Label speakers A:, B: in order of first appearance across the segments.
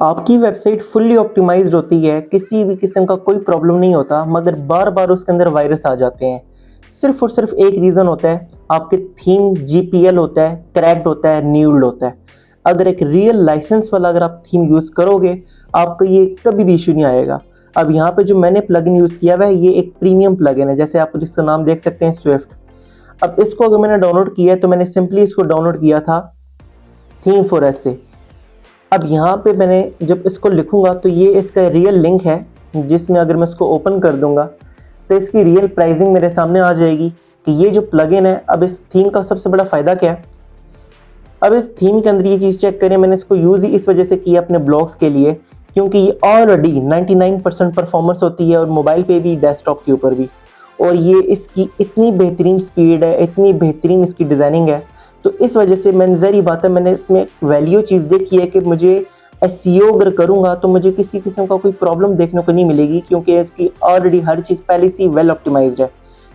A: आपकी website fully optimised होती है, किसी भी किस्म का कोई प्रॉब्लम नहीं होता, मगर बार बार उसके अंदर वायरस आ जाते हैं। सिर्फ और सिर्फ एक रीज़न होता है, आपके थीम जीपीएल होता है, क्रैक्ड होता है, न्यूल्ड होता है। अगर एक रियल लाइसेंस वाला अगर आप थीम यूज़ करोगे, आपको ये कभी भी इशू नहीं आएगा। अब यहाँ पे जो मैंने प्लगइन यूज़ किया हुआ है, ये एक प्रीमियम प्लगइन है, जैसे आप इसका नाम देख सकते हैं, स्विफ्ट। अब इसको अगर मैंने डाउनलोड किया है तो मैंने सिंपली इसको डाउनलोड किया था थीम फॉर एस से। अब यहाँ पे मैंने जब इसको लिखूंगा तो ये इसका रियल लिंक है, जिसमें अगर मैं इसको ओपन कर दूंगा तो इसकी रियल प्राइसिंग मेरे सामने आ जाएगी कि ये जो प्लगइन है। अब इस थीम का सबसे बड़ा फ़ायदा क्या है, अब इस थीम के अंदर ये चीज़ चेक करें, मैंने इसको यूज़ ही इस वजह से किया अपने ब्लॉग्स के लिए, क्योंकि ये ऑलरेडी 99% परफॉर्मेंस होती है, और मोबाइल पे भी, डेस्कटॉप के ऊपर भी। और ये इसकी इतनी बेहतरीन स्पीड है, इतनी बेहतरीन इसकी डिज़ाइनिंग है, तो इस वजह से मैंने, ज़ाहिर बात है, मैंने इसमें वैल्यू चीज़ देखी है कि मुझे एसईओ अगर करूँगा तो मुझे किसी किस्म का कोई प्रॉब्लम देखने को नहीं मिलेगी, क्योंकि इसकी ऑलरेडी हर चीज़ पहले से वेल ऑप्टिमाइज्ड है।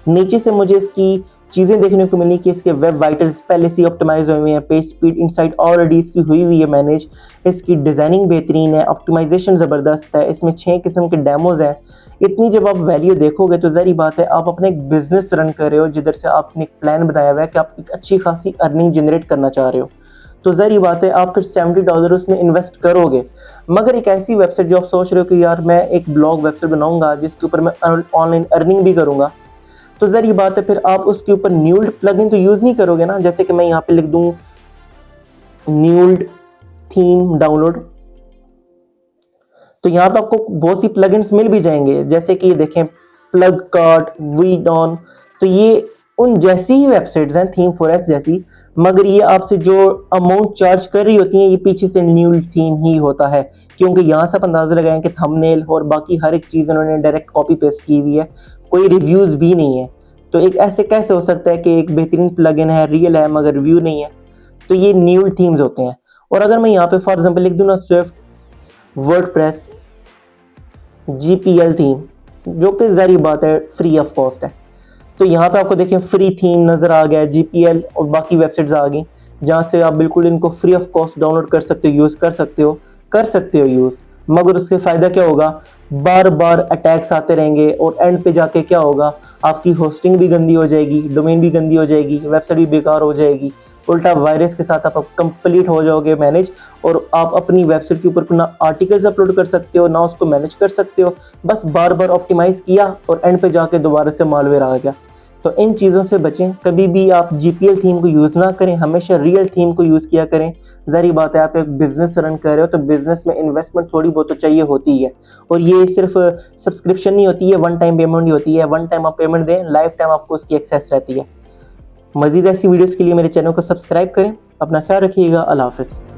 A: नीचे से मुझे इसकी चीज़ें देखने को मिली कि इसके वेब वाइटल्स पहले से ऑप्टिमाइज हुए हैं, पेज स्पीड इनसाइड ऑलरेडी इसकी हुई हुई है मैनेज, इसकी डिज़ाइनिंग बेहतरीन है, ऑप्टिमाइजेशन ज़बरदस्त है, इसमें 6 किस्म के डेमोज हैं। इतनी जब आप वैल्यू देखोगे तो ज़ाहिर बात है, आप अपने एक बिज़नेस रन कर रहे हो, जिधर से आपने एक प्लान बनाया हुआ है कि आप एक अच्छी खासी अर्निंग जनरेट करना चाह रहे हो, तो ज़ाहिर बात है आप फिर $70 उसमें इन्वेस्ट करोगे। मगर एक ऐसी वेबसाइट जो आप सोच रहे हो कि यार मैं एक ब्लॉग वेबसाइट बनाऊंगा जिसके ऊपर मैं ऑनलाइन अर्निंग भी करूंगा, तो ज़ाहिर बात है फिर आप उसके ऊपर न्यूल्ड प्लगइन तो यूज़ नहीं करोगे ना। जैसे कि मैं यहाँ पे लिख दूँ न्यूल्ड थीम डाउनलोड, तो यहाँ पे आपको बहुत सी प्लगइन्स मिल भी जाएंगे, जैसे कि देखें प्लग कार्ड, वीडॉन, तो ये उन जैसी ही वेबसाइट्स हैं, थीम फॉर एस जैसी, मगर ये आपसे जो अमाउंट चार्ज कर रही होती हैं, ये पीछे से न्यूल्ड थीम ही होता है, क्योंकि यहाँ से आप अंदाजा लगाएं कि थंबनेल और बाकी हर एक चीज़ उन्होंने डायरेक्ट कॉपी पेस्ट की हुई है, कोई रिव्यूज़ भी नहीं है। तो एक ऐसे कैसे हो सकता है कि एक बेहतरीन प्लगइन है, रियल है, मगर रिव्यू नहीं है? तो ये न्यूल्ड थीम्स होते हैं। और अगर मैं यहाँ पे फॉर एग्जांपल लिख दूँ ना, स्विफ्ट वर्डप्रेस जीपीएल थीम, जो कि ज़ाहिर बात है फ्री ऑफ कॉस्ट है, तो यहाँ पे आपको देखें फ्री थीम नज़र आ गया, जीपीएल और बाकी वेबसाइट्स आ गई, जहाँ से आप बिल्कुल इनको फ्री ऑफ कॉस्ट डाउनलोड कर सकते हो, यूज़ कर सकते हो यूज़। मगर उससे फ़ायदा क्या होगा, बार बार अटैक्स आते रहेंगे, और एंड पे जाके क्या होगा, आपकी होस्टिंग भी गंदी हो जाएगी, डोमेन भी गंदी हो जाएगी, वेबसाइट भी बेकार हो जाएगी, उल्टा वायरस के साथ आप कंप्लीट हो जाओगे मैनेज, और आप अपनी वेबसाइट के ऊपर ना आर्टिकल्स अपलोड कर सकते हो, ना उसको मैनेज कर सकते हो। बस बार बार ऑप्टिमाइज़ किया और एंड पे जाके दोबारा से मालवेयर आ गया। तो इन चीज़ों से बचें, कभी भी आप जीपीएल थीम को यूज़ ना करें, हमेशा रियल थीम को यूज़ किया करें। ज़ाहिर बात है आप एक बिज़नेस रन कर रहे हो, तो बिज़नेस में इन्वेस्टमेंट थोड़ी बहुत तो चाहिए होती है, और ये सिर्फ सब्सक्रिप्शन नहीं होती है, वन टाइम पेमेंट नहीं होती है। वन टाइम आप पेमेंट दें, लाइफ टाइम आपको उसकी एक्सेस रहती है। मज़ीद ऐसी वीडियोज़ के लिए मेरे चैनल को सब्सक्राइब करें। अपना ख्याल रखिएगा। अल्लाह हाफ़िज़।